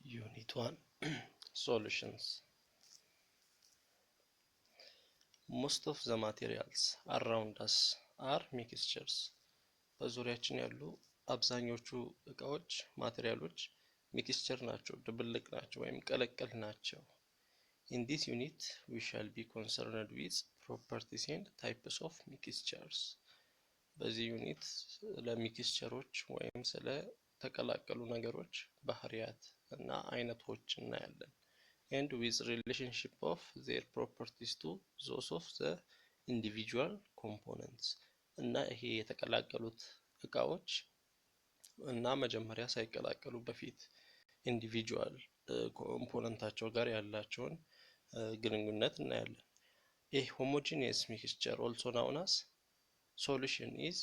Unit 1 Solutions. Most of the materials around us are mixtures. በዙሪያችን ያሉ አብዛኞቹ እቃዎች ማቴሪያሎች ሚክስቸር ናቸው፣ ድብልቅ ናቸው ወይም ቀለቀል ናቸው። In this unit we shall be concerned with properties and types of mixtures. በዚህ ዩኒት ለሚክስቸሮች ወይም ስለ ተቀላቀሉ ነገሮች ባህሪያት እና አይነቶች እናያለን። And with relationship of their properties to those of the individual components. እና ይሄ የተቀላቀሉት እቃዎች እና መጀመሪያ ሳይቀላቀሉ በፊት ኢንዲቪጁዋል ኮምፖነንታቸው ጋር ያላቸውን ግንኙነት እናያለን። A homogeneous mixture, also known as solution, is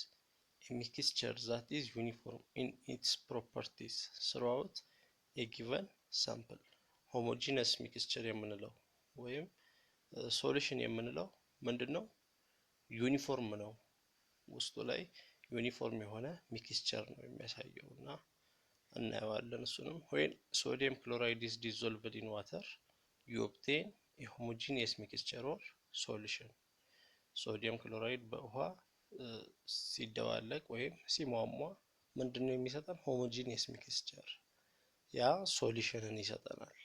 a mixture that is uniform in its properties throughout a given sample. homogeneous mixture የምንለው ወይም ሶሉሽን የምንለው ምንድነው? ዩኒፎርም ነው። ውስጡ ላይ ዩኒፎርም የሆነ ሚክስቸር ነው የሚያሳየው እና እናየዋለን እሱንም። when sodium chloride is dissolved in water you obtain a homogeneous mixture or solution. ሶዲየም ክሎራይድ በውሃ ሲደባለቅ ወይም ሲሟሟ ምንድነው የሚሰጠን? homogeneous mixture፣ ያ ሶሉሽንን ይሰጠናል።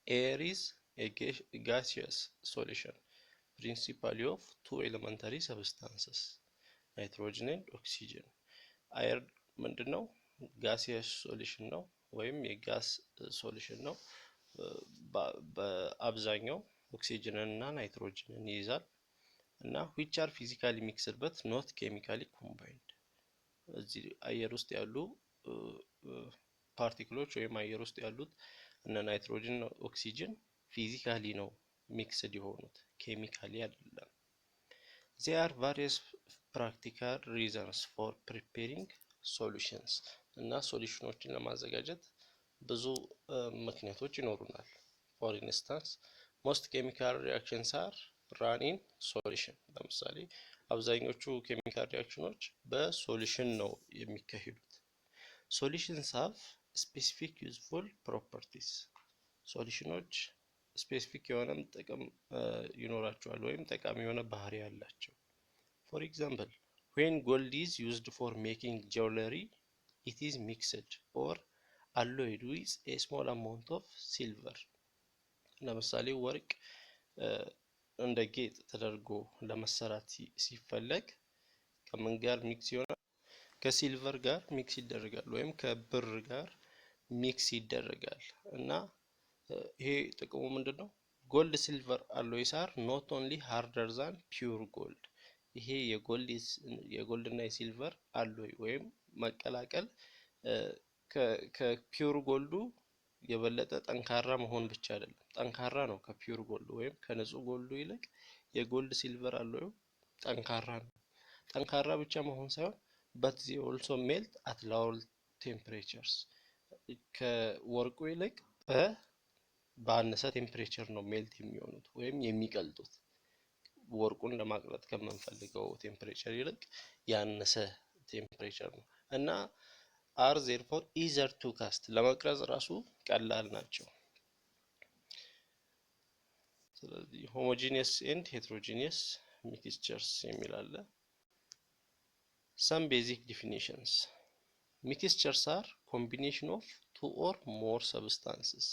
Air is a gaseous solution principally of two elementary substances, nitrogen and oxygen. Air ምንድነው? gaseous solution ነው ወይም የጋስ ሶሉሽን ነው። በአብዛኛው ኦክሲጅንን እና ናይትሮጅንን ይይዛል እና which are physically mixed but not chemically combined. እዚህ አየር ውስጥ ያሉ ፓርቲክሎች ወይም አየር ውስጥ ያሉት እና ናይትሮጅን ኦክሲጅን ፊዚካሊ ነው ሚክስድ የሆኑት፣ ኬሚካሊ አይደለም። There are various practical reasons for preparing solutions. እና ሶሉሽኖችን ለማዘጋጀት ብዙ ምክንያቶች ይኖሩናል። For instance, most chemical reactions are run in solution. ለምሳሌ አብዛኞቹ ኬሚካል ሪአክሽኖች በሶሉሽን ነው የሚካሄዱት። Solutions have specific useful properties. ሶሉሽኖች ስፔሲፊክ የሆነ ጥቅም ይኖራቸዋል ወይም ጠቃሚ የሆነ ባህሪ ያላቸው። For example, when gold is used for making jewelry, it is mixed or alloyed with a small amount of silver. ለምሳሌ ወርቅ እንደ ጌጥ ተደርጎ ለመሰራት ሲፈለግ ከምን ጋር ሚክስ ይሆናል? ከሲልቨር ጋር ሚክስ ይደረጋል ወይም ከብር ጋር ሚክስ ይደረጋል እና ይሄ ጥቅሙ ምንድነው? ጎልድ ሲልቨር አሎይስ አር ኖት ኦንሊ ሃርደር ዛን ፒውር ጎልድ። ይሄ የጎልድ እና የሲልቨር አሎይ ወይም መቀላቀል ከፒውር ጎልዱ የበለጠ ጠንካራ መሆን ብቻ አይደለም፣ ጠንካራ ነው ከፒውር ጎልዱ ወይም ከንጹህ ጎልዱ ይልቅ የጎልድ ሲልቨር አሎዩ ጠንካራ ነው። ጠንካራ ብቻ መሆን ሳይሆን but they also melt at lower temperatures. ከወርቁ ይልቅ በአነሰ ቴምፕሬቸር ነው ሜልት የሚሆኑት ወይም የሚቀልጡት። ወርቁን ለማቅለጥ ከምንፈልገው ቴምፕሬቸር ይልቅ ያነሰ ቴምፕሬቸር ነው እና are therefore easier to cast. ለመቅረጽ ራሱ ቀላል ናቸው። ስለዚህ homogeneous and heterogeneous mixtures የሚል አለ። Some basic definitions. Mixtures are combination of two or more substances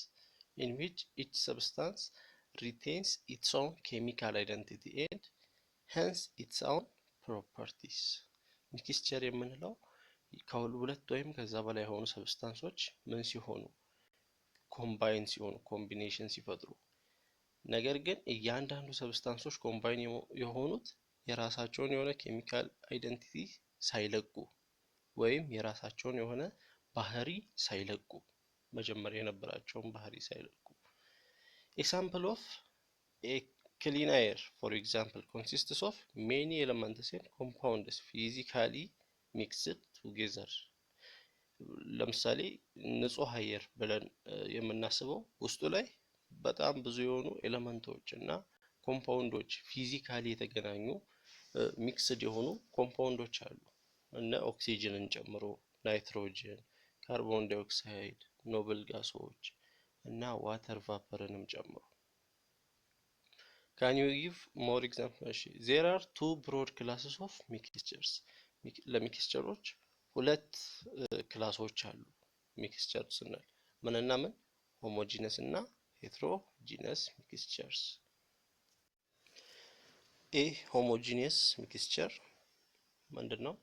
in which each substance retains its own chemical identity and hence its own properties. Mixture የምንለው ከሁለት ወይም ከዛ በላይ የሆኑ ሰብስታንሶች ምን ሲሆኑ ኮምባይን ሲሆኑ ኮምቢኔሽን ሲፈጥሩ፣ ነገር ግን እያንዳንዱ ሰብስታንሶች ኮምባይን የሆኑት የራሳቸውን የሆነ ኬሚካል አይደንቲቲ ሳይለቁ ወይም የራሳቸውን የሆነ ባህሪ ሳይለቁ፣ መጀመሪያ የነበራቸውን ባህሪ ሳይለቁ። Example of a clean air, for example, consists of many elements and compounds physically mixed together. ለምሳሌ ንጹህ አየር ብለን የምናስበው ውስጡ ላይ በጣም ብዙ የሆኑ ኤሌመንቶች እና ኮምፓውንዶች ፊዚካሊ የተገናኙ ሚክስድ የሆኑ ኮምፓውንዶች አሉ። እና ኦክሲጅንን ጨምሮ ናይትሮጅን፣ ካርቦን ዳይኦክሳይድ፣ ኖብል ጋሶች እና ዋተር ቫፐርንም ጨምሮ። ካን ዩ ጊቭ ሞር ኤግዛምፕል? ዜር አር ቱ ብሮድ ክላስስ ኦፍ ሚክስቸርስ። ለሚክስቸሮች ሁለት ክላሶች አሉ። ሚክስቸር ስንል ምንና ምን? ሆሞጂነስ እና ሄትሮጂነስ ሚክስቸርስ። ኤ ሆሞጂነስ ሚክስቸር ምንድን ነው?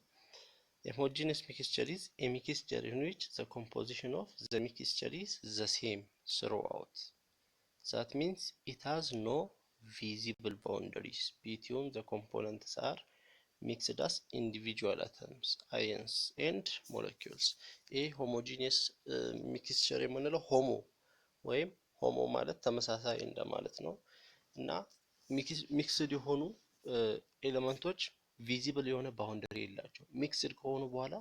A homogeneous mixture is a mixture in which the composition of the mixture is the same throughout. That means it has no visible boundaries between the components are mixed as individual atoms, ions and molecules. A homogeneous mixture የምንለው ሆሞ ወይም ሆሞ ማለት ተመሳሳይ እንደማለት ነው እና ሚክስድ የሆኑ ኤሌመንቶች ቪዚብል የሆነ ባውንደሪ የላቸው። ሚክስድ ከሆኑ በኋላ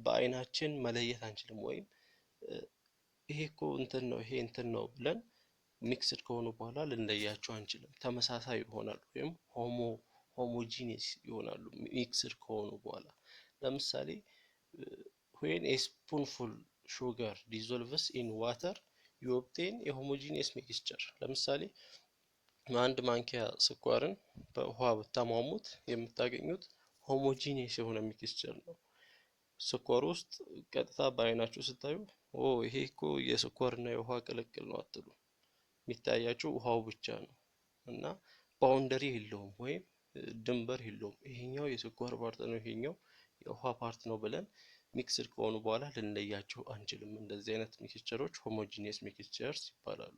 በአይናችን መለየት አንችልም። ወይም ይሄ እኮ እንትን ነው ይሄ እንትን ነው ብለን ሚክስድ ከሆኑ በኋላ ልንለያቸው አንችልም። ተመሳሳይ ይሆናሉ ወይም ሆሞጂኒየስ ይሆናሉ ሚክስድ ከሆኑ በኋላ። ለምሳሌ when a spoonful sugar dissolves in water you obtain a homogeneous mixture። ለምሳሌ አንድ ማንኪያ ስኳርን በውሃ ብታሟሙት የምታገኙት ሆሞጂኒየስ የሆነ ሚክስቸር ነው። ስኳር ውስጥ ቀጥታ በአይናችሁ ስታዩ ይሄ እኮ የስኳርና የውሃ ቅልቅል ነው አትሉ። የሚታያችሁ ውሃው ብቻ ነው እና ባውንደሪ የለውም ወይም ድንበር የለውም። ይሄኛው የስኳር ፓርት ነው ይሄኛው የውሃ ፓርት ነው ብለን ሚክስድ ከሆኑ በኋላ ልንለያቸው አንችልም። እንደዚህ አይነት ሚክስቸሮች ሆሞጂኒየስ ሚክስቸርስ ይባላሉ።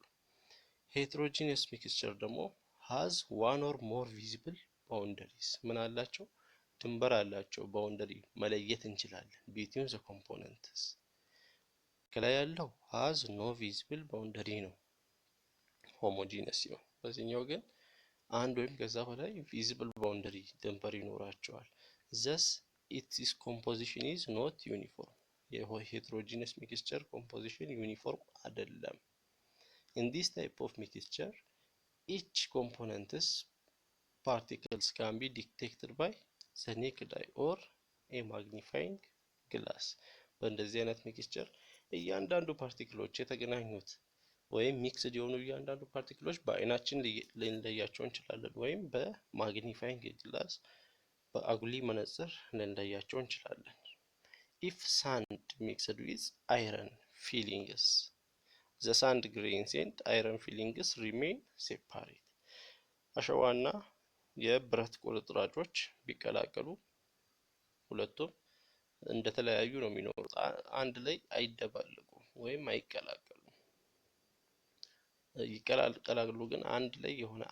ሄትሮጂኒየስ ሚክስቸር ደግሞ has one or more visible boundaries። ምን አላቸው? ድንበር አላቸው። ባውንደሪ መለየት እንችላለን between the components። ከላይ ያለው has no visible boundary ነው ሆሞጂኒየስ ሲሆን፣ በዚህኛው ግን አንድ ወይም ከዛ በላይ ቪዚብል ባውንደሪ ድንበር ይኖራቸዋል። thus its composition is not uniform። የሄትሮጂኒየስ ሚክስቸር ኮምፖዚሽን ዩኒፎርም አይደለም። in this type of mixture each component's particles can be detected by the naked eye or a magnifying glass። በእንደዚህ አይነት ሚክስቸር እያንዳንዱ ፓርቲክሎች የተገናኙት ወይም ሚክስድ የሆኑ እያንዳንዱ ፓርቲክሎች በአይናችን ልንለያቸው እንችላለን ወይም በማግኒፋይንግ ግላስ በአጉሊ መነጽር ልንለያቸው እንችላለን። if sand mixed with iron fillings the sand grains and iron fillings remain separate። አሸዋና የብረት ቁርጥራጮች ቢቀላቀሉ ሁለቱም እንደተለያዩ ነው የሚኖሩት። አንድ ላይ አይደባለቁም ወይም አይቀላቀሉም። ይቀላቀላሉ ግን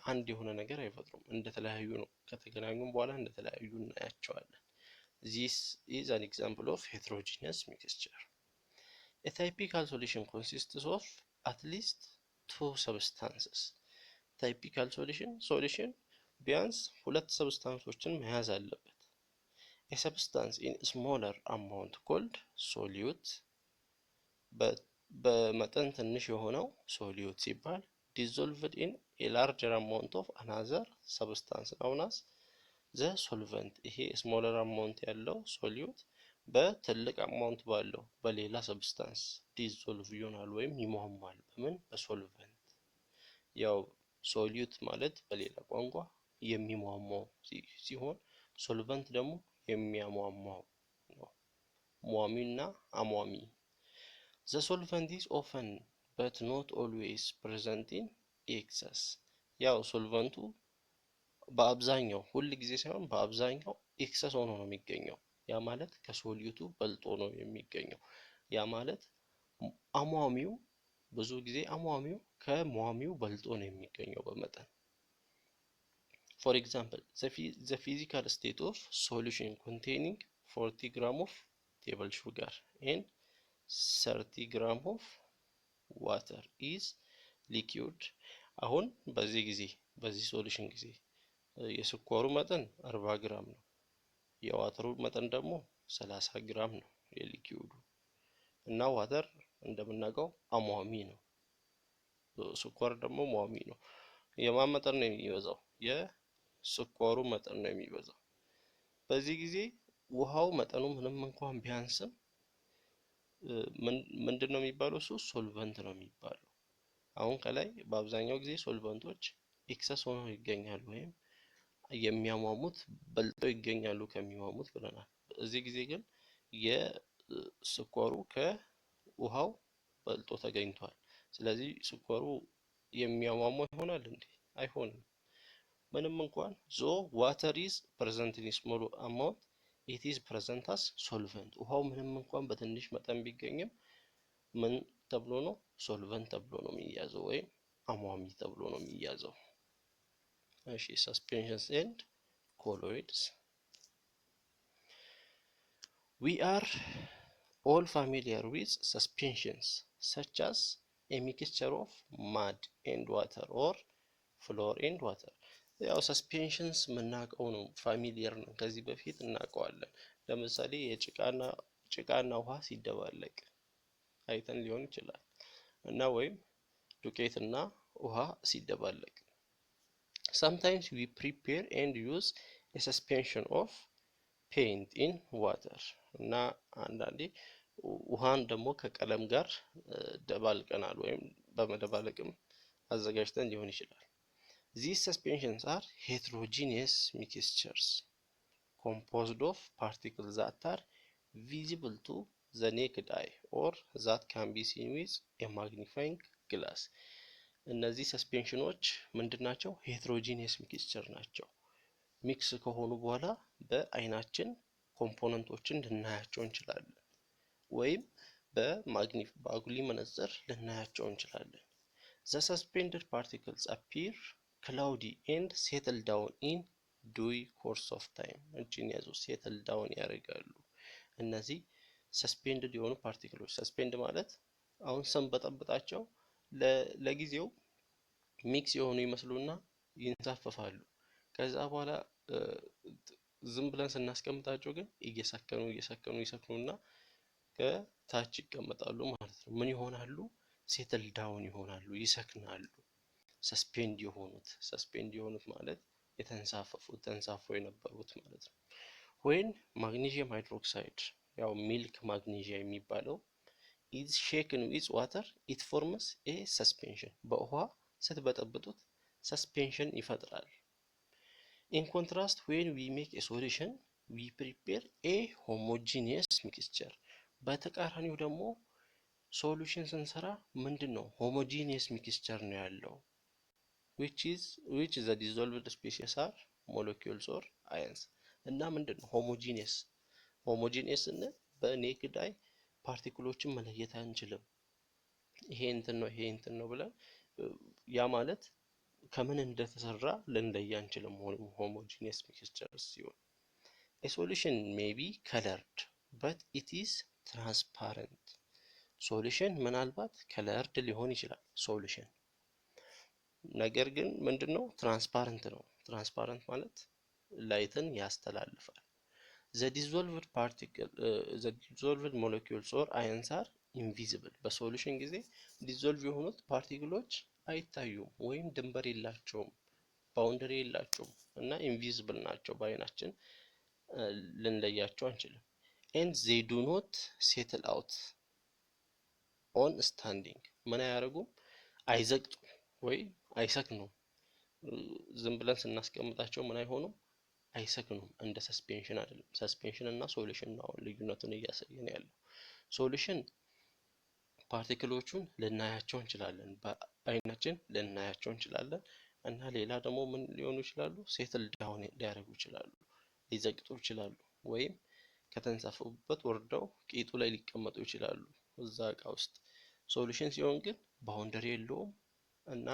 አንድ የሆነ ነገር አይፈጥሩም። እንደተለያዩ ነው። ከተገናኙም በኋላ እንደተለያዩ እናያቸዋለን። this is an example of heterogeneous mixture. A typical solution consists of at least two substances። typical solution ቢያንስ ሁለት ሰብስታንሶችን መያዝ አለበት። a substance in smaller amount called solute በመጠን ትንሽ የሆነው solute ሲባል dissolved in a larger amount of another substance known as the solvent። ይሄ smaller amount ያለው solute በትልቅ አማውንት ባለው በሌላ ሰብስታንስ ዲዞልቭ ይሆናል ወይም ይሟሟል። በምን? በሶልቨንት። ያው ሶሊዩት ማለት በሌላ ቋንቋ የሚሟሟው ሲሆን ሶልቨንት ደግሞ የሚያሟሟው ነው። ሟሚና አሟሚ። the solvent is often but not always present in excess። ያው ሶልቨንቱ በአብዛኛው ሁል ጊዜ ሳይሆን በአብዛኛው ኤክሰስ ሆኖ ነው የሚገኘው። ያ ማለት ከሶሊዩቱ በልጦ ነው የሚገኘው። ያ ማለት አሟሚው ብዙ ጊዜ አሟሚው ከሟሚው በልጦ ነው የሚገኘው በመጠን። for example the physical state of solution containing 40 gram of table sugar and 30 gram of water is liquid። አሁን በዚህ ሶሉሽን ጊዜ የስኳሩ መጠን 40 ግራም ነው። የዋተሩ መጠን ደግሞ 30 ግራም ነው የሊኪውዱ። እና ዋተር እንደምናውቀው አሟሚ ነው። ስኳር ደግሞ ሟሚ ነው። የማን መጠን ነው የሚበዛው? የስኳሩ መጠን ነው የሚበዛው። በዚህ ጊዜ ውሃው መጠኑ ምንም እንኳን ቢያንስም ምንድን ነው የሚባለው? እሱ ሶልቨንት ነው የሚባለው። አሁን ከላይ በአብዛኛው ጊዜ ሶልቨንቶች ኤክሰስ ሆነው ይገኛሉ ወይም የሚያሟሙት በልጠው ይገኛሉ ከሚሟሙት ብለናል። እዚህ ጊዜ ግን የስኳሩ ከውሃው በልጦ ተገኝቷል። ስለዚህ ስኳሩ የሚያሟሟ ይሆናል እንዴ? አይሆንም። ምንም እንኳን ዞ ዋተር ኢዝ ፕሬዘንት ኢን ስሞል አማውንት ኢት ኢዝ ፕሬዘንት አስ ሶልቨንት። ውሃው ምንም እንኳን በትንሽ መጠን ቢገኝም ምን ተብሎ ነው? ሶልቨንት ተብሎ ነው የሚያዘው ወይም አሟሚ ተብሎ ነው የሚያዘው። እሺ suspensions and colloids. We are all familiar with suspensions such as a mixture of mud and water or flour and water. ያው ሰስፔንሽንስ የምናውቀው ነው፣ ፋሚሊየር ነው፣ ከዚህ በፊት እናውቀዋለን። ለምሳሌ ጭቃና ውሃ ሲደባለቅ አይተን ሊሆን ይችላል እና ወይም ዱቄትና ውሃ ሲደባለቅ sometimes we prepare and use a suspension of paint in water እና አንዳንዴ ውሃን ደግሞ ከቀለም ጋር ደባልቀናል ወይም በመደባለቅም አዘጋጅተን ሊሆን ይችላል። These suspensions are heterogeneous mixtures composed of particles that are visible to the naked eye or that can be seen with a magnifying glass. እነዚህ ሰስፔንሽኖች ምንድን ናቸው? ሄትሮጂኒየስ ሚክስቸር ናቸው። ሚክስ ከሆኑ በኋላ በአይናችን ኮምፖነንቶችን ልናያቸው እንችላለን ወይም በአጉሊ መነጽር ልናያቸው እንችላለን። The suspended particles appear cloudy and settle down in due course of time. እቺን ያዙ፣ ሴትል ዳውን ያደርጋሉ። እነዚህ ሰስፔንድድ የሆኑ ፓርቲክሎች፣ ሰስፔንድ ማለት አሁን ስንበጠብጣቸው ለጊዜው ሚክስ የሆኑ ይመስሉና ይንሳፈፋሉ። ከዛ በኋላ ዝም ብለን ስናስቀምጣቸው ግን ይሰክኑና ከታች ይቀመጣሉ ማለት ነው። ምን ይሆናሉ? ሴትል ዳውን ይሆናሉ፣ ይሰክናሉ። ሰስፔንድ የሆኑት ማለት ተንሳፈው የነበሩት ማለት ነው። ወይን ማግኒዥየም ሃይድሮክሳይድ ያው ሚልክ ማግኒዥያ የሚባለው is shaken with water it forms a suspension በውሃ ስትበጠብጡት ሰስፔንሽን ይፈጥራል። in contrast when we make a solution we prepare a homogeneous mixture በተቃራኒው ደግሞ ሶሉሽን ስንሰራ ምንድነው? ሆሞጂኒየስ ሚክስቸር ነው ያለው which the dissolved species are molecules or ions እና ምንድነው ሆሞጂኒየስ እና በኔክድ አይ ፓርቲክሎችን መለየት አንችልም። ይሄ እንትን ነው ብለን ያ ማለት ከምን እንደተሰራ ልንለይ አንችልም። ሆሞጂኒየስ ሚክስቸር ሲሆን a solution may be colored but it is transparent ሶሉሽን ምናልባት ከለርድ ሊሆን ይችላል ሶሉሽን፣ ነገር ግን ምንድነው? ትራንስፓረንት ነው። ትራንስፓረንት ማለት ላይትን ያስተላልፋል። the dissolved molecules or ions are invisible በሶሉሽን ጊዜ ዲዞልቭ የሆኑት ፓርቲክሎች አይታዩም ወይም ድንበር የላቸውም፣ ባውንደሪ የላቸውም እና ኢንቪዚብል ናቸው፣ በአይናችን ልንለያቸው አንችልም። and they do not settle out on standing ምን አያደርጉም? አይዘግጡም ወይ አይሰክኑም። ዝም ብለን ስናስቀምጣቸው ምን አይሆኑም? አይሰክኑም። እንደ ሰስፔንሽን አይደለም። ሰስፔንሽን እና ሶሉሽን ነው ልዩነቱን እያሳየን ያለው። ሶሉሽን ፓርቲክሎቹን ልናያቸው እንችላለን፣ በአይናችን ልናያቸው እንችላለን እና ሌላ ደግሞ ምን ሊሆኑ ይችላሉ? ሴትል ዳውን ሊያደርጉ ይችላሉ፣ ሊዘግጡ ይችላሉ ወይም ከተንሳፈፉበት ወርደው ቂጡ ላይ ሊቀመጡ ይችላሉ እዛ እቃ ውስጥ። ሶሉሽን ሲሆን ግን ባውንደሪ የለውም እና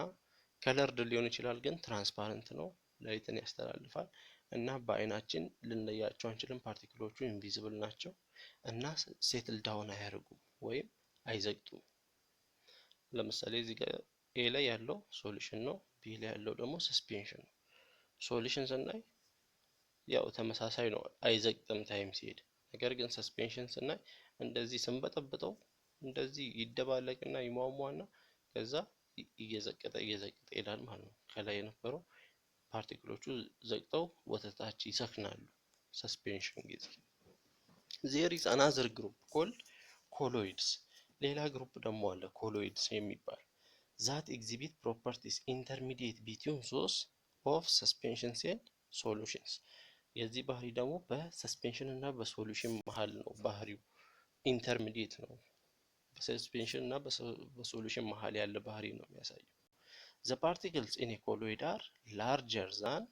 ከለርድ ሊሆን ይችላል ግን ትራንስፓረንት ነው፣ ላይትን ያስተላልፋል እና በአይናችን ልንለያቸው አንችልም። ፓርቲክሎቹ ኢንቪዚብል ናቸው እና ሴትል ዳውን አያደርጉም ወይም አይዘግጡም። ለምሳሌ እዚህ ጋር ኤ ላይ ያለው ሶሉሽን ነው፣ ቢ ላይ ያለው ደግሞ ሰስፔንሽን ነው። ሶሉሽን ስናይ ያው ተመሳሳይ ነው፣ አይዘግጥም ታይም ሲሄድ። ነገር ግን ሰስፔንሽን ስናይ እንደዚህ ስንበጠብጠው እንደዚህ ይደባለቅና ይሟሟና ከዛ እየዘቀጠ ይሄዳል ማለት ነው። ከላይ የነበረው ፓርቲክሎቹ ዘግጠው ወተታች ይሰክናሉ። ሰስፔንሽን ጊዜ there is another group called ኮሎይድስ። ሌላ ግሩፕ ደግሞ አለ ኮሎይድስ የሚባል ዛት ኤግዚቢት ፕሮፐርቲስ ኢንተርሚዲየት ቢትዊን ዞስ ኦፍ ሰስፔንሽንስ ኤንድ ሶሉሽንስ። የዚህ ባህሪ ደግሞ በሰስፔንሽን እና በሶሉሽን መሀል ነው። ባህሪው ኢንተርሚዲየት ነው። በሰስፔንሽን እና በሶሉሽን መሀል ያለ ባህሪ ነው የሚያሳየው። ዘ ፓርቲክልስ ኢን ኤ ኮሎይድ አር ላርጀር ዛን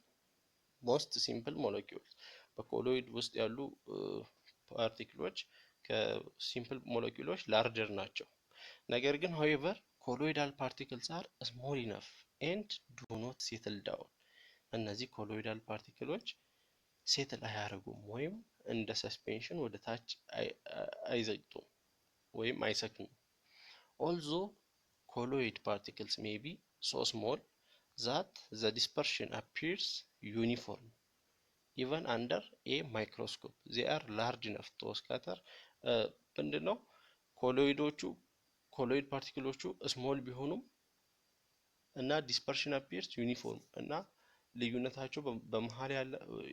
ሞስት ሲምፕል ሞለኪውልስ። በኮሎይድ ውስጥ ያሉ ፓርቲክሎች ከሲምፕል ሞለኪውሎች ላርጀር ናቸው። ነገር ግን however ኮሎይዳል ፓርቲክልስ አር ስሞል ኢነፍ ኤንድ ዱ ኖት ሴትል ዳውን። እነዚህ ኮሎይዳል ፓርቲክሎች ሴትል አያደርጉም ወይም እንደ ሰስፔንሽን ወደ ታች አይዘግጡም ወይም አይሰክኑም። ኦልዞ ኮሎይድ ፓርቲክልስ ሜይ ቢ ሶ ስሞል ዛት ዘ ዲስፐርሽን አፒርስ ዩኒፎርም ኢቨን አንደር ኤ ማይክሮስኮፕ ዜ አር ላርጅ ኢነፍ ቱ ስካተር። ምንድነው ኮሎይድ ፓርቲክሎቹ ስሞል ቢሆኑም እና ዲስፐርሽን አፒርስ ዩኒፎርም እና ልዩነታቸው በመሃል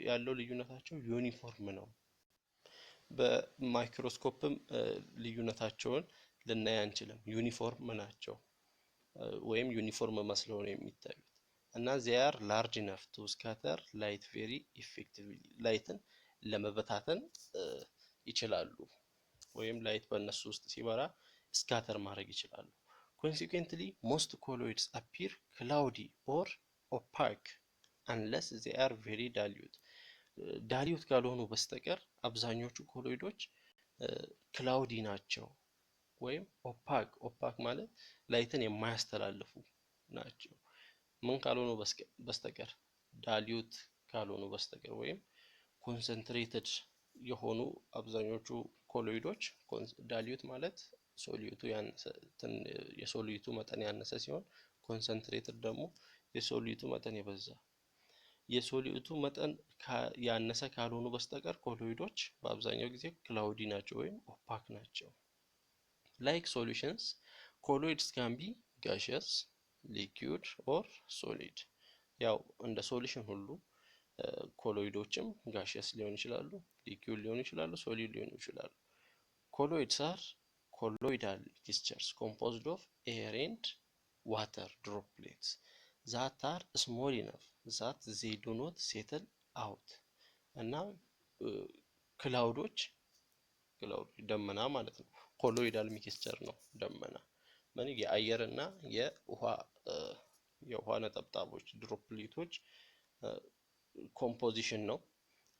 ያለው ልዩነታቸው ዩኒፎርም ነው። በማይክሮስኮፕም ልዩነታቸውን ልናይ አንችልም። ዩኒፎርም ናቸው ወይም ዩኒፎርም መስለው ነው የሚታዩት እና they are large enough to scatter light very effectively። ላይትን ለመበታተን ይችላሉ ወይም ላይት በእነሱ ውስጥ ሲበራ ስካተር ማድረግ ይችላሉ። consequently most colloids appear cloudy or opaque unless they are very dilute። ዳሊዩት ካልሆኑ በስተቀር አብዛኞቹ ኮሎይዶች ክላውዲ ናቸው ወይም ኦፓክ ማለት ላይትን የማያስተላልፉ ናቸው። ምን ካልሆኑ በስተቀር ዳሊዩት ካልሆኑ በስተቀር ወይም ኮንሰንትሬትድ የሆኑ አብዛኞቹ ኮሎይዶች ዳሊዩት ማለት የሶሊዩቱ መጠን ያነሰ ሲሆን ኮንሰንትሬትድ ደግሞ የሶሊዩቱ መጠን የበዛ። የሶሊዩቱ መጠን ያነሰ ካልሆኑ በስተቀር ኮሎይዶች በአብዛኛው ጊዜ ክላውዲ ናቸው ወይም ኦፓክ ናቸው። ላይክ ሶሉሽንስ ኮሎይድስ ካን ቢ ጋሺየስ ሊኩዊድ ኦር ሶሊድ። ያው እንደ ሶሉሽን ሁሉ ኮሎይዶችም ጋሺየስ ሊሆኑ ይችላሉ፣ ሊኩዊድ ሊሆኑ ይችላሉ፣ ሶሊድ ሊሆኑ ይችላሉ። ኮሎይድስ አር ኮሎይዳል ሚክስቸርስ ኮምፖዝድ ኦፍ ኤር ኤንድ ዋተር ድሮፕሌትስ ዛት አር ስሞል ኢነፍ ዛት ዜይ ዱ ኖት ሴትል አውት። እና ክላውዶች ደመና ማለት ነው። ኮሎይዳል ሚክስቸር ነው ደመና የአየር እና የውሃ ነጠብጣቦች ድሮፕሌቶች ኮምፖዚሽን ነው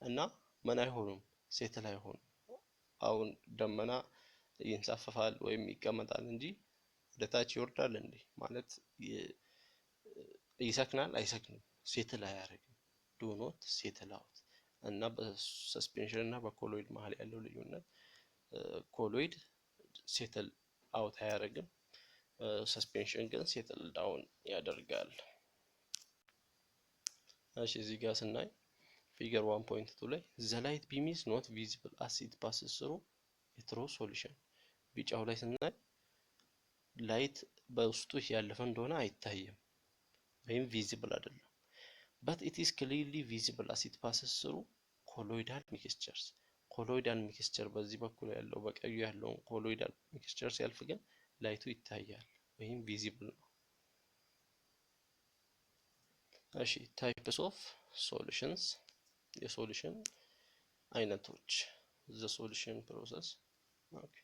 እና ምን አይሆኑም ሴትል አይሆኑም። አሁን ደመና ይንሳፈፋል ወይም ይቀመጣል እንጂ ወደ ታች ይወርዳል እንዴ ማለት ይሰክናል? አይሰክንም። ሴትል አያደርግም። ዱ ኖት ሴትል አውት። እና በሰስፔንሽን እና በኮሎይድ መሀል ያለው ልዩነት ኮሎይድ ሴትል አውት አያደርግም፣ ሰስፔንሽን ግን ሴትል ዳውን ያደርጋል። እሺ እዚህ ጋር ስናይ ፊገር 1.2 ላይ ዘ ላይት ቢም ኢዝ ኖት ቪዚብል አስ ኢት ፓስስ ስሩ ኤ ትሩ ሶሉሽን። ቢጫው ላይ ስናይ ላይት በውስጡ ያለፈ እንደሆነ አይታይም ወይም ቪዚብል አይደለም። በት ኢት ኢዝ ክሊርሊ ቪዚብል አስ ኢት ፓስስ ስሩ ኮሎይዳል ሚክስቸርስ። ኮሎይዳል ሚክስቸር በዚህ በኩል ያለው በቀዩ ያለውን ኮሎይዳል ሚክስቸር ሲያልፍ ግን ላይቱ ይታያል ወይም ቪዚብል ነው። እሺ ታይፕስ ኦፍ ሶሉሽንስ፣ የሶሉሽን አይነቶች ዘ ሶሉሽን ፕሮሰስ። ኦኬ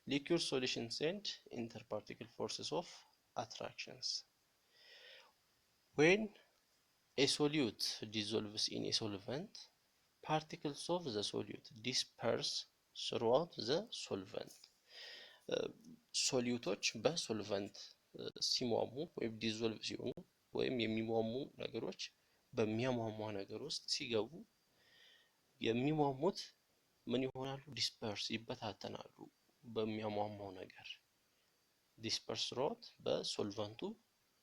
liquid solutions and interparticle forces of attractions. When a solute dissolves in a solvent, particles of the solute disperse throughout the solvent. ሶሊዩቶች በሶልቨንት ሲሟሙ ወይም ዲዞልቭ ሲሆኑ ወይም የሚሟሙ ነገሮች በሚያሟሟ ነገር ውስጥ ሲገቡ የሚሟሙት ምን ይሆናሉ? ዲስፐርስ ይበታተናሉ። በሚያሟሟው ነገር ዲስፐርስ ሮት በሶልቨንቱ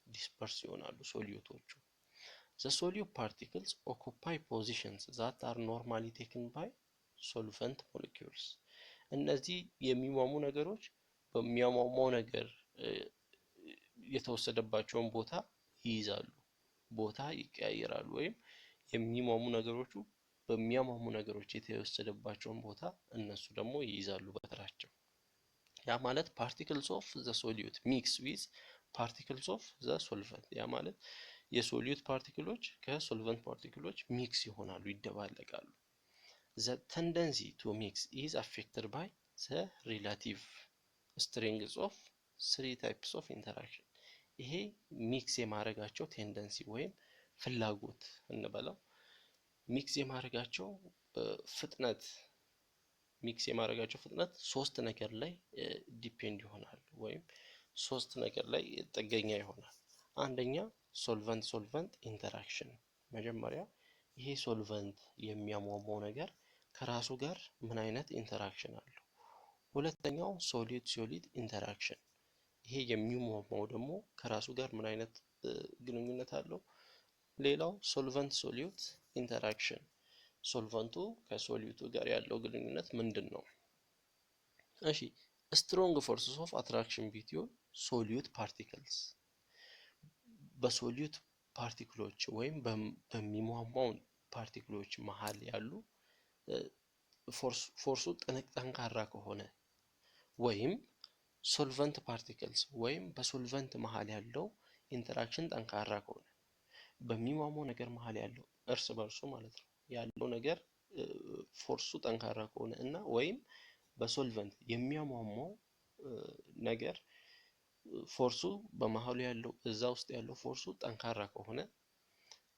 ዲስፐርስ ይሆናሉ ሶሊዩቶቹ። the solute particles occupy positions that are normally taken by solvent molecules. እነዚህ የሚሟሙ ነገሮች በሚያሟሟው ነገር የተወሰደባቸውን ቦታ ይይዛሉ፣ ቦታ ይቀያየራሉ ወይም የሚሟሙ ነገሮቹ በሚያሟሙ ነገሮች የተወሰደባቸውን ቦታ እነሱ ደግሞ ይይዛሉ በተራቸው። ያ ማለት ፓርቲክልስ ኦፍ ዘ ሶሊዩት ሚክስ ዊዝ ፓርቲክልስ ኦፍ ዘ ሶልቨንት። ያ ማለት የሶሊዩት ፓርቲክሎች ከሶልቨንት ፓርቲክሎች ሚክስ ይሆናሉ፣ ይደባለቃሉ። ዘ ተንደንሲ ቱ ሚክስ ኢዝ አፌክትድ ባይ ዘ ሪላቲቭ ስትሬንግዝ ኦፍ ስሪ ታይፕስ ኦፍ ኢንተራክሽን። ይሄ ሚክስ የማድረጋቸው ቴንደንሲ ወይም ፍላጎት እንበለው፣ ሚክስ የማድረጋቸው ፍጥነት ሚክስ የማድረጋቸው ፍጥነት ሶስት ነገር ላይ ዲፔንድ ይሆናል ወይም ሶስት ነገር ላይ ጥገኛ ይሆናል። አንደኛ ሶልቨንት ሶልቨንት ኢንተራክሽን፣ መጀመሪያ ይሄ ሶልቨንት የሚያሟሟው ነገር ከራሱ ጋር ምን አይነት ኢንተራክሽን አለው። ሁለተኛው ሶሊድ ሶሊድ ኢንተራክሽን፣ ይሄ የሚሟሟው ደግሞ ከራሱ ጋር ምን አይነት ግንኙነት አለው። ሌላው ሶልቨንት ሶሊዩት ኢንተራክሽን፣ ሶልቨንቱ ከሶሊዩቱ ጋር ያለው ግንኙነት ምንድን ነው? እሺ ስትሮንግ ፎርስስ ኦፍ አትራክሽን ቢትዊን ሶሊዩት ፓርቲክልስ፣ በሶሊዩት ፓርቲክሎች ወይም በሚሟሟው ፓርቲክሎች መሀል ያሉ ፎርሱ ጠንካራ ከሆነ ወይም ሶልቨንት ፓርቲክልስ ወይም በሶልቨንት መሀል ያለው ኢንተራክሽን ጠንካራ ከሆነ፣ በሚሟሟው ነገር መሀል ያለው እርስ በርሱ ማለት ነው ያለው ነገር ፎርሱ ጠንካራ ከሆነ እና ወይም በሶልቨንት የሚያሟሟው ነገር ፎርሱ በመሀሉ ያለው እዛ ውስጥ ያለው ፎርሱ ጠንካራ ከሆነ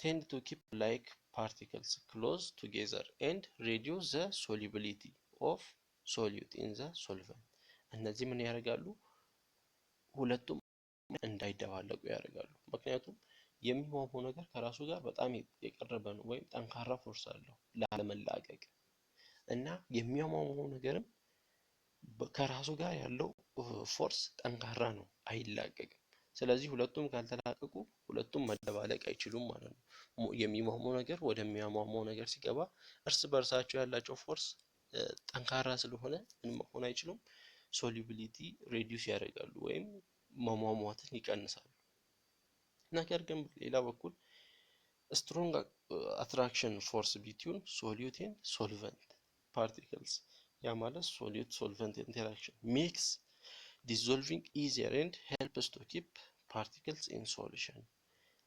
tend to keep like particles close together and reduce the solubility of solute in the solvent። እነዚህ ምን ያደርጋሉ? ሁለቱም እንዳይደባለቁ ያደርጋሉ። ምክንያቱም የሚሟሟው ነገር ከራሱ ጋር በጣም የቀረበ ነው ወይም ጠንካራ ፎርስ አለው ላለመላቀቅ እና የሚሟሟው ነገርም ከራሱ ጋር ያለው ፎርስ ጠንካራ ነው፣ አይላቀቅም። ስለዚህ ሁለቱም ካልተላቀቁ ሁለቱም መደባለቅ አይችሉም ማለት ነው። የሚሟሟው ነገር ወደሚያሟሟው ነገር ሲገባ እርስ በርሳቸው ያላቸው ፎርስ ጠንካራ ስለሆነ ምን መሆን አይችሉም፣ ሶሉቢሊቲ ሬዲዩስ ያደርጋሉ ወይም መሟሟትን ይቀንሳሉ። ነገር ግን በሌላ በኩል ስትሮንግ አትራክሽን ፎርስ ቢትዊን ሶሊዩት ኤንድ ሶልቨንት ፓርቲክልስ፣ ያ ማለት ሶሊዩት ሶልቨንት ኢንተራክሽን ሜክስ ዲዞልቪንግ ኢዚየር ኤንድ ሄልፕስ ቱ ኪፕ ፓርቲክልስ ኢን ሶሉሽን።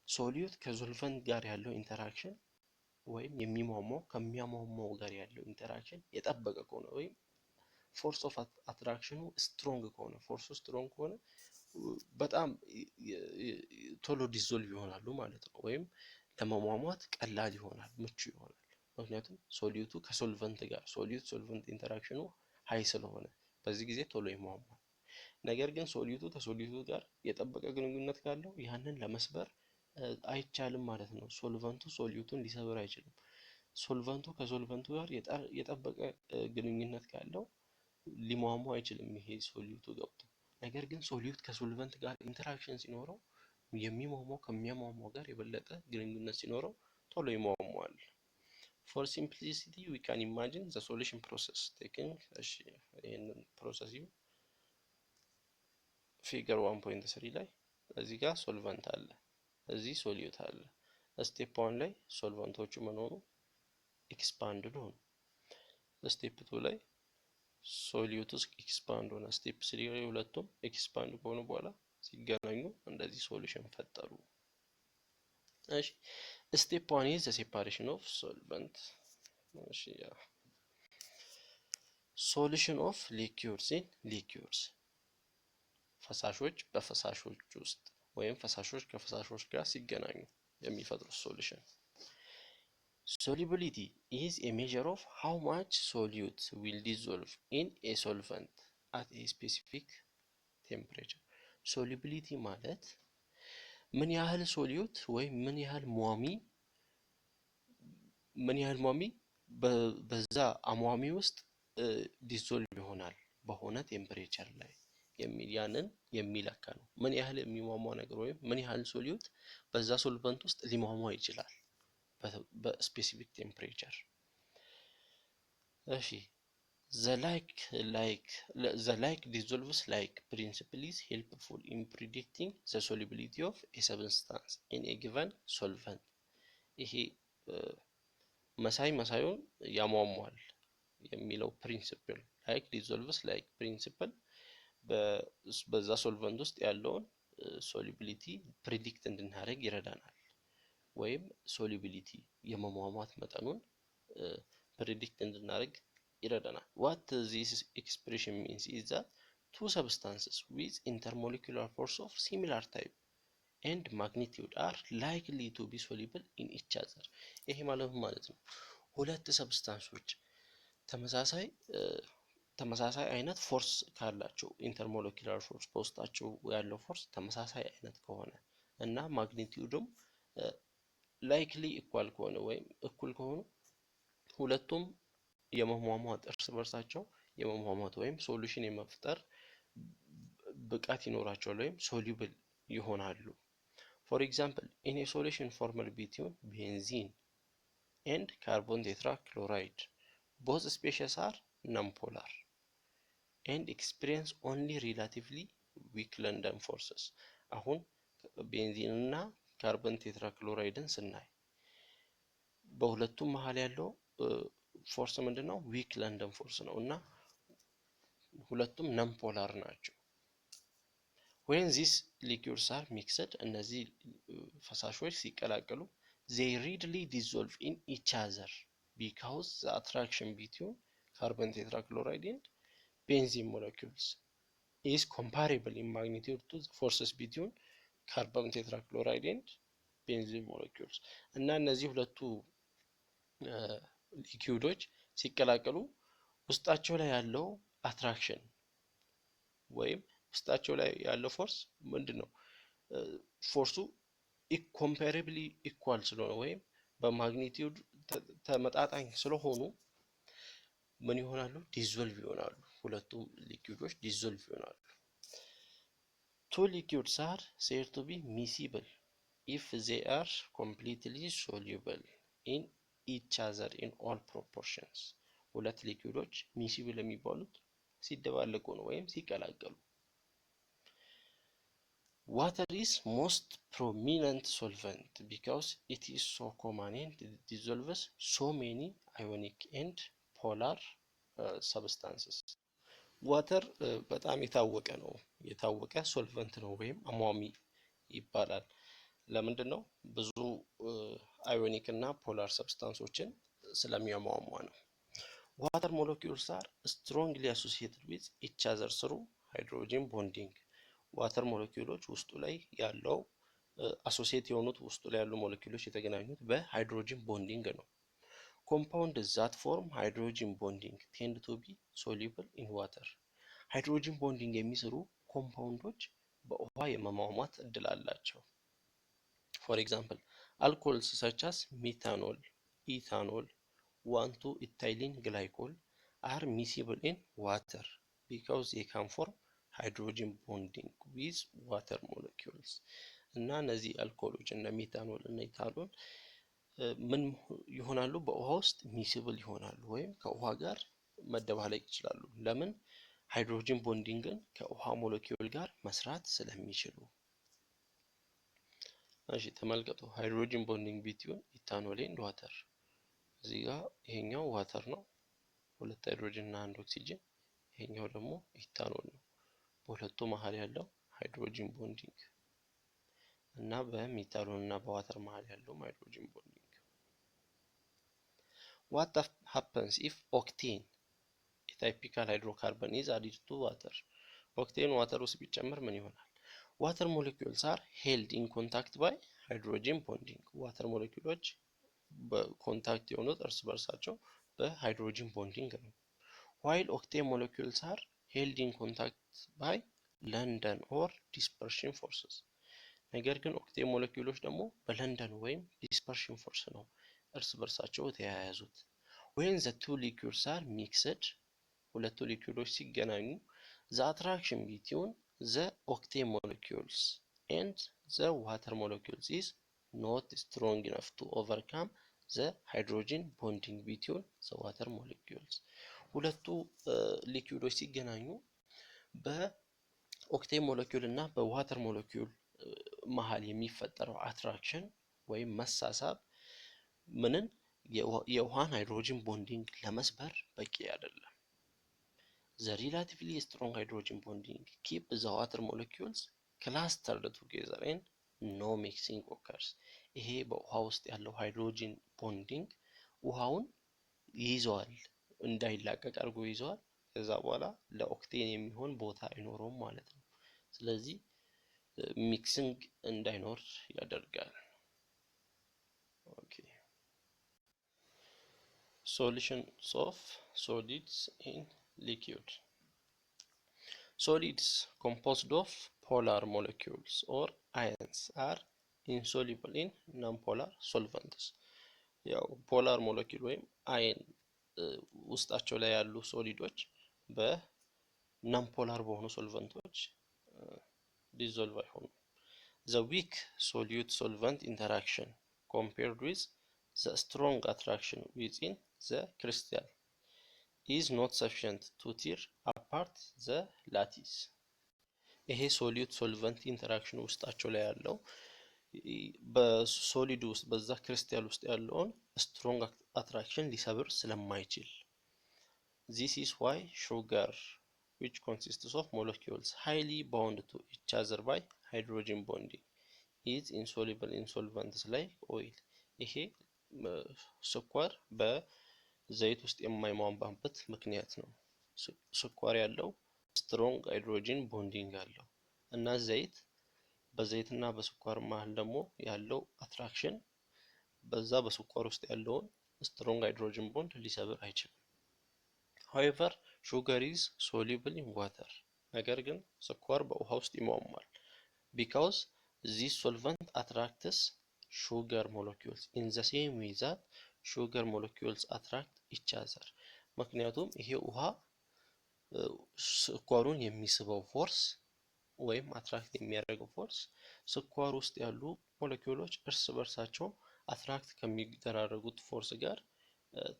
ሶሊዩት ከሶልቨንት ጋር ያለው ኢንተራክሽን ወይም የሚሟሟው ከሚያሟሟው ጋር ያለው ኢንተራክሽን የጠበቀ ከሆነ ወይም ፎርስ ኦፍ አትራክሽኑ ስትሮንግ ከሆነ ፎርሱ ስትሮንግ ከሆነ በጣም ቶሎ ዲዞልቭ ይሆናሉ ማለት ነው፣ ወይም ለመሟሟት ቀላል ይሆናል፣ ምቹ ይሆናል። ምክንያቱም ሶሊዩቱ ከሶልቨንት ጋር ሶሊዩት ሶልቨንት ኢንተራክሽኑ ሀይ ስለሆነ በዚህ ጊዜ ቶሎ ይሟሟል። ነገር ግን ሶሊዩቱ ከሶሊዩቱ ጋር የጠበቀ ግንኙነት ካለው ያንን ለመስበር አይቻልም ማለት ነው። ሶልቨንቱ ሶሊዩቱን ሊሰብር አይችልም። ሶልቨንቱ ከሶልቨንቱ ጋር የጠበቀ ግንኙነት ካለው ሊሟሟ አይችልም ይሄ ሶሊዩቱ ገብቶ። ነገር ግን ሶሊዩት ከሶልቨንት ጋር ኢንተራክሽን ሲኖረው የሚሟሟው ከሚያሟሟው ጋር የበለጠ ግንኙነት ሲኖረው ቶሎ ይሟሟል። ፎር ሲምፕሊሲቲ ዊ ካን ኢማጂን ዘ ሶሉሽን ፕሮሰስ ቴኪንግ። እሺ ይሄንን ፕሮሰስ ፊገር 1.3 ላይ እዚህ ጋር ሶልቨንት አለ፣ እዚህ ሶሊዩት አለ። ስቴፕ 1 ላይ ሶልቨንቶቹ ምን ሆኑ? ኤክስፓንድድ ሆኑ። ስቴፕ 2 ላይ ሶሊዩቱ ኤክስፓንድ ሆነ። ስቴፕ 3 ላይ ሁለቱም ኤክስፓንድ ከሆኑ በኋላ ሲገናኙ እንደዚህ ሶሉሽን ፈጠሩ። እሺ ስቴፕ 1 ኢዝ ዘ ሴፓሬሽን ኦፍ ሶልቨንት። እሺ ያ ሶሉሽን ኦፍ ሊኩዊድስ ኢን ሊኩዊድስ፣ ፈሳሾች በፈሳሾች ውስጥ ወይም ፈሳሾች ከፈሳሾች ጋር ሲገናኙ የሚፈጥሩት ሶሉሽን። Solubility is a measure of how much solute will dissolve in a solvent at a specific temperature. Solubility ማለት ምን ያህል ሶሊዩት ወይም ምን ያህል ሟሚ በዛ አሟሚ ውስጥ ዲዞልቭ ይሆናል በሆነ ቴምፕሬቸር ላይ የሚል ያንን የሚለካ ነው። ምን ያህል የሚሟሟ ነገር ወይም ምን ያህል ሶሊዩት በዛ ሶልቨንት ውስጥ ሊሟሟ ይችላል በስፔሲፊክ ቴምፕሬቸር። እሺ the like dissolves like principle is helpful in predicting the solubility of a substance in a given solvent። ይሄ መሳዩን ያሟሟል የሚለው ፕሪንሲፕል like dissolves like principle በዛ ሶልቨንት ውስጥ ያለውን ሶሊቢሊቲ ፕሪዲክት እንድናደርግ ይረዳናል። ወይም ሶሊቢሊቲ የመሟሟት መጠኑን ፕሪዲክት እንድናደርግ ይረዳናል። ዋት ዚስ ኤክስፕሬሽን ሚንስ ኢዝ ዛት two substances with intermolecular force of similar type and magnitude are likely to be soluble in each other። ይሄ ማለት ነው ሁለት ሰብስታንሶች ተመሳሳይ አይነት ፎርስ ካላቸው ኢንተርሞለኪላር ፎርስ በውስጣቸው ያለው ፎርስ ተመሳሳይ አይነት ከሆነ እና ማግኒቲዩድም ላይክሊ ኢኳል ከሆነ ወይም እኩል ከሆኑ ሁለቱም የመሟሟት እርስ በርሳቸው የመሟሟት ወይም ሶሉሽን የመፍጠር ብቃት ይኖራቸዋል ወይም ሶሉብል ይሆናሉ። ፎር ኤግዛምፕል ኢን ኤ ሶሉሽን ፎርምድ ቢትዊን ቤንዚን ኤንድ ካርቦን ቴትራክሎራይድ ቦዝ ስፔሺስ አር non-polar and experience only relatively weak London forces። አሁን ቤንዚን እና ካርቦን ቴትራክሎራይድን ስናይ በሁለቱም መሃል ያለው ፎርስ ምንድነው? ዊክ ለንደን ፎርስ ነው እና ሁለቱም ነን ፖላር ናቸው። when these liquids are mixed እነዚህ ፈሳሾች ሲቀላቀሉ they readily dissolve in each other because the attraction between carbon tetrachloride and benzene molecules is comparable in magnitude to the forces between carbon tetrachloride and benzene molecules እና እነዚህ ሁለቱ ሊኩዊዶች ሲቀላቀሉ ውስጣቸው ላይ ያለው አትራክሽን ወይም ውስጣቸው ላይ ያለው ፎርስ ምንድነው? ፎርሱ ኮምፓሬብሊ ኢኳል ስለሆነ ወይም በማግኒቲዩድ ተመጣጣኝ ስለሆኑ ምን ይሆናሉ? ዲዞልቭ ይሆናሉ። ሁለቱም ሊኩዊዶች ዲዞልቭ ይሆናሉ። two liquids are said to be miscible if they are completely soluble in each other in all proportions። ሁለት ሊኩዊዶች ሚሲብል የሚባሉት ሲደባለቁ ነው ወይም ሲቀላቀሉ። water is most prominent solvent because it is so common and dissolves so many ionic and polar substances። ዋተር በጣም የታወቀ ሶልቨንት ነው ወይም አሟሚ ይባላል። ለምንድን ነው? ብዙ አዮኒክ እና ፖላር ሰብስታንሶችን ስለሚያሟሟ ነው። ዋተር ሞለኪውልስ አር strongly associated with each other through hydrogen bonding። ዋተር ሞለኪውሎች ውስጡ ላይ ያለው አሶሲየት የሆኑት ውስጡ ላይ ያሉ ሞለኪውሎች የተገናኙት በሃይድሮጂን ቦንዲንግ ነው። ኮምፓውንድ ዛት ፎርም ሃይድሮጂን ቦንዲንግ ቴንድ ቱ ቢ ሶሉብል ኢን ዋተር። ሃይድሮጂን ቦንዲንግ የሚሰሩ ኮምፓውንዶች በውሃ የመሟሟት እድል አላቸው። ፎር ኤግዛምፕል አልኮልስ such as methanol, ethanol, 1,2-ethylene glycol are miscible in water because they can form hydrogen bonding with water molecules። እና እነዚህ አልኮሎች እና ሜታኖል እና ኢታኖል ምን ይሆናሉ? በውሃ ውስጥ ሚሲብል ይሆናሉ ወይም ከውሃ ጋር መደባለቅ ይችላሉ። ለምን? ሃይድሮጂን ቦንዲንግን ከውሃ ሞለኪውል ጋር መስራት ስለሚችሉ። እሺ ተመልከቱ። ሃይድሮጂን ቦንዲንግ ቢትዊን ኢታኖል ኤንድ ዋተር። እዚህ ጋር ይሄኛው ዋተር ነው፣ ሁለት ሃይድሮጂን እና አንድ ኦክሲጅን። ይሄኛው ደግሞ ኢታኖል ነው። በሁለቱ መሃል ያለው ሃይድሮጂን ቦንዲንግ እና በሜታኖል እና በዋተር መሃል ያለው ሃይድሮጂን ቦንዲንግ። what happens if octane a typical hydrocarbon is added to water? ኦክቴን ዋተር ውስጥ ቢጨመር ምን ይሆናል? water molecules are held in contact by hydrogen bonding። ዋተር ሞለኪውሎች በኮንታክት የሆኑት እርስ በርሳቸው በሃይድሮጂን ቦንዲንግ ነው። while octane molecules are held in contact by London or dispersion forces። ነገር ግን ኦክቴን ሞለኪውሎች ደግሞ በለንደን ወይም ዲስፐርሽን ፎርስ ነው እርስ በርሳቸው የተያያዙት። when the two liquids are mixed ሁለቱ ሊኩዊዶች ሲገናኙ the attraction between the octane molecules and the water molecules is not strong enough to overcome the hydrogen bonding between the water molecules። ሁለቱ ሊኩዊዶች ሲገናኙ በኦክቴን ሞለኪውል እና በዋተር ሞለኪውል መሃል የሚፈጠረው አትራክሽን ወይም መሳሳብ የውሃን ሃይድሮጂን ቦንዲንግ ለመስበር በቂ አይደለም። the relatively strong hydrogen bonding keep the water molecules clustered together and no mixing occurs። ይሄ በውሃ ውስጥ ያለው ሃይድሮጂን ቦንዲንግ ውሃውን ይይዘዋል፣ እንዳይላቀቅ አድርጎ ይይዘዋል። ከዛ በኋላ ለኦክቴን የሚሆን ቦታ አይኖረውም ማለት ነው። ስለዚህ ሚክሲንግ እንዳይኖር ያደርጋል። ኦኬ solutions of solids in liquid. Solids composed of polar molecules or ions are insoluble in non-polar solvents። ያው ፖላር ሞለኪል ወይም አይን ውስጣቸው ላይ ያሉ ሶሊዶች በናን ፖላር በሆኑ ሶልቨንቶች ዲዞልቭ አይሆኑም። the weak solute solvent interaction compared with the strong attraction within the crystal is not sufficient to tear apart the lattice። ይሄ ሶሊዩት ሶልቨንት ኢንተራክሽን ውስጣቸው ላይ ያለው በሶሊድ ውስጥ በዛ ክሪስታል ውስጥ ያለውን ስትሮንግ አትራክሽን ሊሰብር ስለማይችል this is why sugar which consists of molecules highly bound to each other by hydrogen bonding is insoluble in solvents like oil። ይሄ ስኳር በዘይት ውስጥ የማይሟሟበት ምክንያት ነው። ስኳር ያለው ስትሮንግ ሃይድሮጂን ቦንዲንግ አለው እና በዘይትና በስኳር መሃል ደግሞ ያለው አትራክሽን በዛ በስኳር ውስጥ ያለውን ስትሮንግ ሃይድሮጂን ቦንድ ሊሰብር አይችልም። however sugar is soluble in water። ነገር ግን ስኳር በውሃ ውስጥ ይሟሟል because this solvent attracts sugar molecules in the same way that sugar molecules attract each other። ምክንያቱም ይሄ ውሃ ስኳሩን የሚስበው ፎርስ ወይም አትራክት የሚያደርገው ፎርስ ስኳር ውስጥ ያሉ ሞለኪውሎች እርስ በርሳቸው አትራክት ከሚደራረጉት ፎርስ ጋር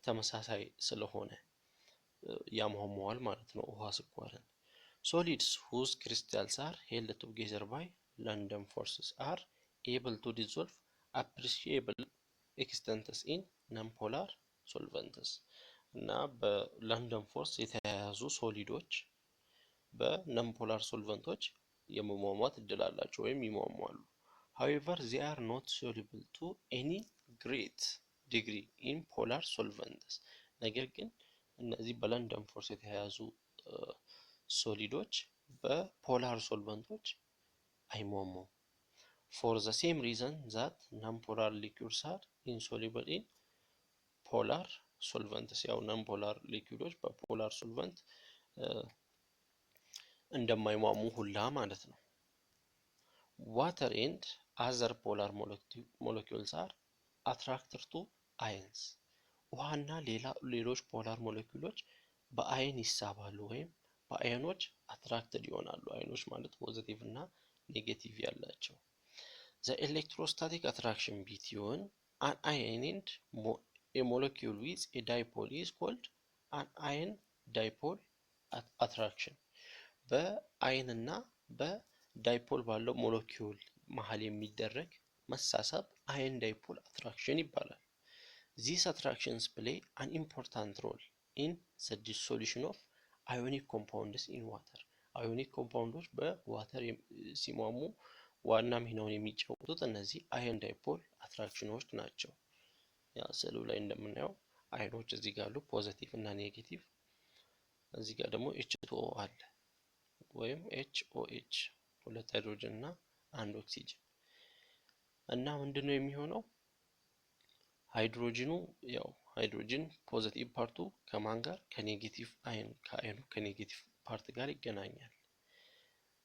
ተመሳሳይ ስለሆነ ያሟሟዋል ማለት ነው ውሃ ስኳርን። solids whose crystals are held together by London forces are able to dissolve appreciable extents in non-polar solvents። እና በለንደን ፎርስ የተያያዙ ሶሊዶች በነንፖላር ሶልቨንቶች የመሟሟት እድል አላቸው ወይም ይሟሟሉ። however they are not soluble to any great degree in polar solvents። ነገር ግን እነዚህ በለንደን ፎርስ የተያያዙ ሶሊዶች በፖላር ሶልቨንቶች አይሟሙም። for the same reason that non-polar liquids are insoluble in polar solvents። ያው non-polar liquids በፖላር ሶልቨንት እንደማይሟሙ ሁላ ማለት ነው። water and other polar molecules are attracted to ions። ውሃና ሌሎች ፖላር ሞለኪውሎች በአይን ይሳባሉ ወይም በአይኖች አትራክትድ ይሆናሉ። አይኖች ማለት ፖዚቲቭ እና ኔጌቲቭ ያላቸው። the electrostatic attraction between an ion and a molecule with a dipole is called an ion dipole attraction። በአይንና በዳይፖል ባለው ሞለኪውል መሃል የሚደረግ መሳሳብ አየን ዳይፖል አትራክሽን ይባላል። these attractions play an important role in the dissolution of ionic compounds in water። አዮኒክ ኮምፓውንዶች በዋተር ሲሟሙ ዋና ሚናውን የሚጫወቱት እነዚህ አየን ዳይፖል አትራክሽኖች ናቸው። ያ ስዕሉ ላይ እንደምናየው አይኖች እዚህ ጋር አሉ ፖዚቲቭ እና ኔጌቲቭ፣ እዚህ ጋር ደግሞ H2O አለ ወይም HOH ሁለት ሃይድሮጅን እና አንድ ኦክሲጅን እና ምንድነው የሚሆነው ሃይድሮጂኑ ያው ሃይድሮጂን ፖዚቲቭ ፓርቱ ከማን ጋር ከኔጌቲቭ ከአይኑ ከኔጌቲቭ ፓርት ጋር ይገናኛል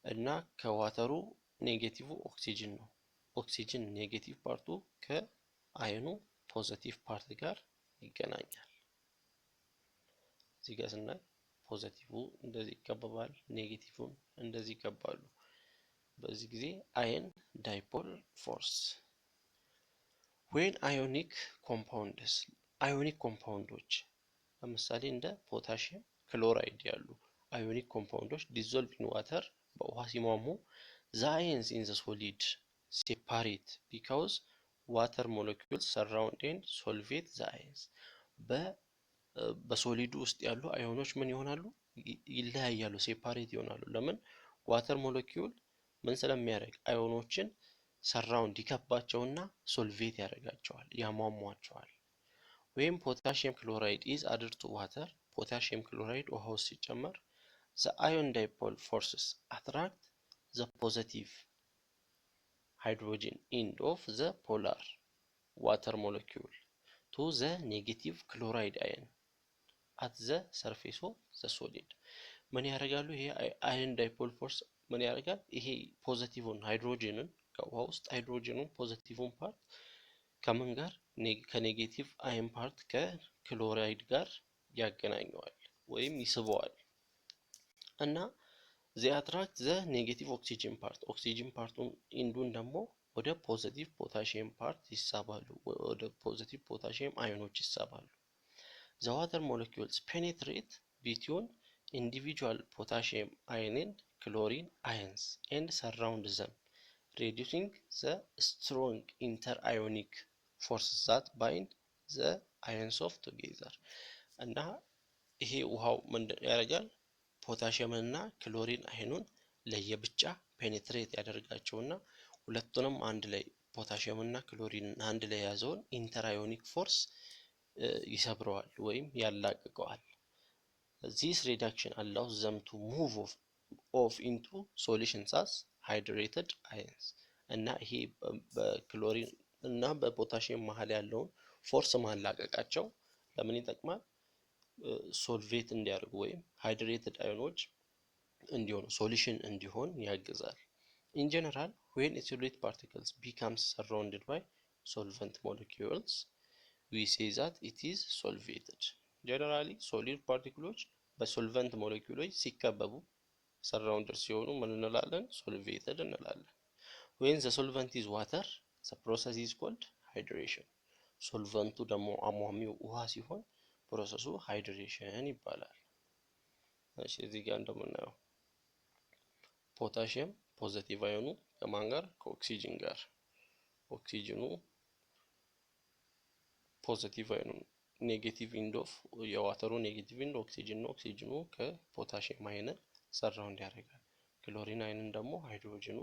እና ከዋተሩ ኔጌቲቭ ኦክሲጅን ነው። ኦክሲጅን ኔጌቲቭ ፓርቱ ከአይኑ ፖዚቲቭ ፓርት ጋር ይገናኛል። እዚህ ጋር ስናይ ፖዚቲቭ እንደዚህ ይከበባል፣ ኔጌቲቭም እንደዚህ ይከባሉ። በዚህ ጊዜ አየን ዳይፖል ፎርስ። when ionic compounds አዮኒክ ኮምፓውንዶች ለምሳሌ እንደ ፖታሺየም ክሎራይድ ያሉ አዮኒክ ኮምፓውንዶች ዲዞልቭ ኢን ዋተር በውሃ ሲሟሙ the ions in the solid separate because water molecules surround and solvate the ions። በሶሊዱ ውስጥ ያሉ አዮኖች ምን ይሆናሉ? ይለያያሉ፣ ሴፓሬት ይሆናሉ። ለምን? ዋተር ሞለኪውል ምን ስለሚያደርግ አዮኖችን ሰራውንድ ይከባቸውና ሶልቬት ያደርጋቸዋል፣ ያሟሟቸዋል። ወይም ፖታሽየም ክሎራይድ ኢዝ አድድ ቱ ዋተር፣ ፖታሽየም ክሎራይድ ውሃ ውስጥ ሲጨመር the ion dipole forces attract the positive hydrogen end of the polar water molecule to the negative chloride ion at the surface of the solid። ምን ያደርጋሉ? ይሄ አየን ዳይፖል ፎርስ ምን ያደርጋል? ይሄ ፖዚቲቭን ሃይድሮጂንን ከውሃ ውስጥ ሃይድሮጂኑን ፖዚቲቭን ፓርት ከምን ጋር? ከኔጌቲቭ አየን ፓርት ከክሎራይድ ጋር ያገናኘዋል ወይም ይስበዋል። እና they attract the negative oxygen part፣ ኦክሲጅን ፓርቱን ኢንዱን ደግሞ ወደ ፖዚቲቭ ፖታሺየም ፓርት ይሳባሉ፣ ወደ ፖዚቲቭ ፖታሺየም አዮኖች ይሳባሉ። the water molecules penetrate between individual potassium ion and chlorine ions and surround them, reducing the strong interionic forces that bind the ions of together። እና ይሄ ውሃው ምን ያደርጋል? ፖታሺየም እና ክሎሪን አይኑን ለየብቻ ፔኔትሬት ያደርጋቸውና ሁለቱንም አንድ ላይ ፖታሺየም እና ክሎሪን አንድ ላይ ያዘውን ኢንተራዮኒክ ፎርስ ይሰብረዋል ወይም ያላቅቀዋል። this reduction allows them to move off into solutions as hydrated ions። እና ይሄ በክሎሪን እና በፖታሺየም መሃል ያለውን ፎርስ ማላቀቃቸው ለምን ይጠቅማል? ሶልቬት እንዲያደርጉ ወይም ሃይድሬትድ አዮኖች እንዲሆኑ ሶሉሽን እንዲሆን ያግዛል። in general when a solid particles becomes surrounded by solvent molecules we say that it is solvated። ጀነራሊ ሶሊድ ፓርቲክሎች በሶልቨንት ሞለኪውሎች ሲከበቡ ሰራውንደር ሲሆኑ ምን እንላለን? ሶልቬትድ እንላለን። when the solvent is water the process is called hydration። ሶልቨንቱ ደግሞ አሟሚው ውሃ ሲሆን ፕሮሰሱ ሃይድሬሽን ይባላል። እሺ እዚህ ጋር እንደምናየው ፖታሺየም ፖዚቲቭ አዮኑ ከማን ጋር? ከኦክሲጅን ጋር። ኦክሲጅኑ ፖዚቲቭ አዮኑ ኔጌቲቭ ኢንድ ኦፍ የዋተሩ ኔጌቲቭ ኢንድ ኦክሲጅን ነው። ኦክሲጅኑ ከፖታሺየም አይን ሰራውንድ ያደርጋል። ክሎሪን አይንን ደግሞ ሃይድሮጅኑ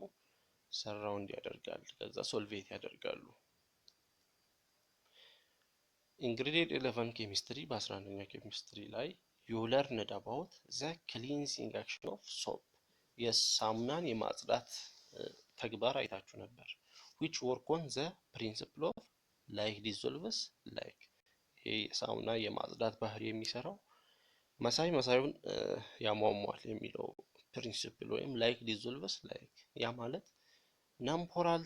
ሰራውንድ ያደርጋል። ከዛ ሶልቬት ያደርጋሉ። in grade 11 ኬሚስትሪ በ11ኛ ኬሚስትሪ ላይ you learned about the cleansing action of soap። የሳሙናን የማጽዳት ተግባር አይታችሁ ነበር። which work on the principle of like dissolves like። ይሄ ሳሙና የማጽዳት ባህሪ የሚሰራው መሳይ መሳዩን ያሟሟል የሚለው ፕሪንሲፕል ወይም like dissolves like። ያ ማለት non-polar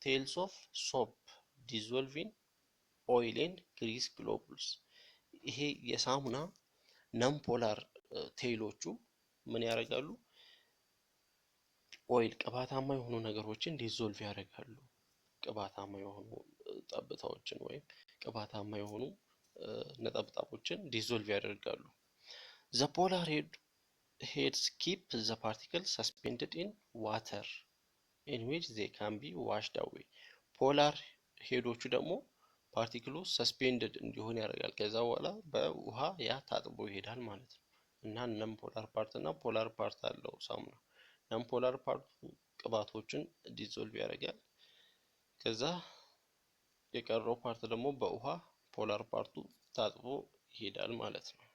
tails of soap dissolving oil and grease globules። ይሄ የሳሙና ነን ፖላር ቴይሎቹ ምን ያደርጋሉ? ኦይል ቅባታማ የሆኑ ነገሮችን ዲዞልቭ ያደርጋሉ። ቅባታማ የሆኑ ጠብታዎችን ወይም ቅባታማ የሆኑ ነጠብጣቦችን ዲዞልቭ ያደርጋሉ። the polar heads keep the particles suspended in water in which they can be washed away። ፖላር ሄዶቹ ደግሞ ፓርቲክሉ ሰስፔንድድ እንዲሆን ያደርጋል። ከዛ በኋላ በውሃ ያ ታጥቦ ይሄዳል ማለት ነው። እና ነን ፖላር ፓርት እና ፖላር ፓርት አለው ሳሙና። ነን ፖላር ፓርቱ ቅባቶችን ዲዞልቭ ያደርጋል። ከዛ የቀረው ፓርት ደግሞ በውሃ ፖላር ፓርቱ ታጥቦ ይሄዳል ማለት ነው።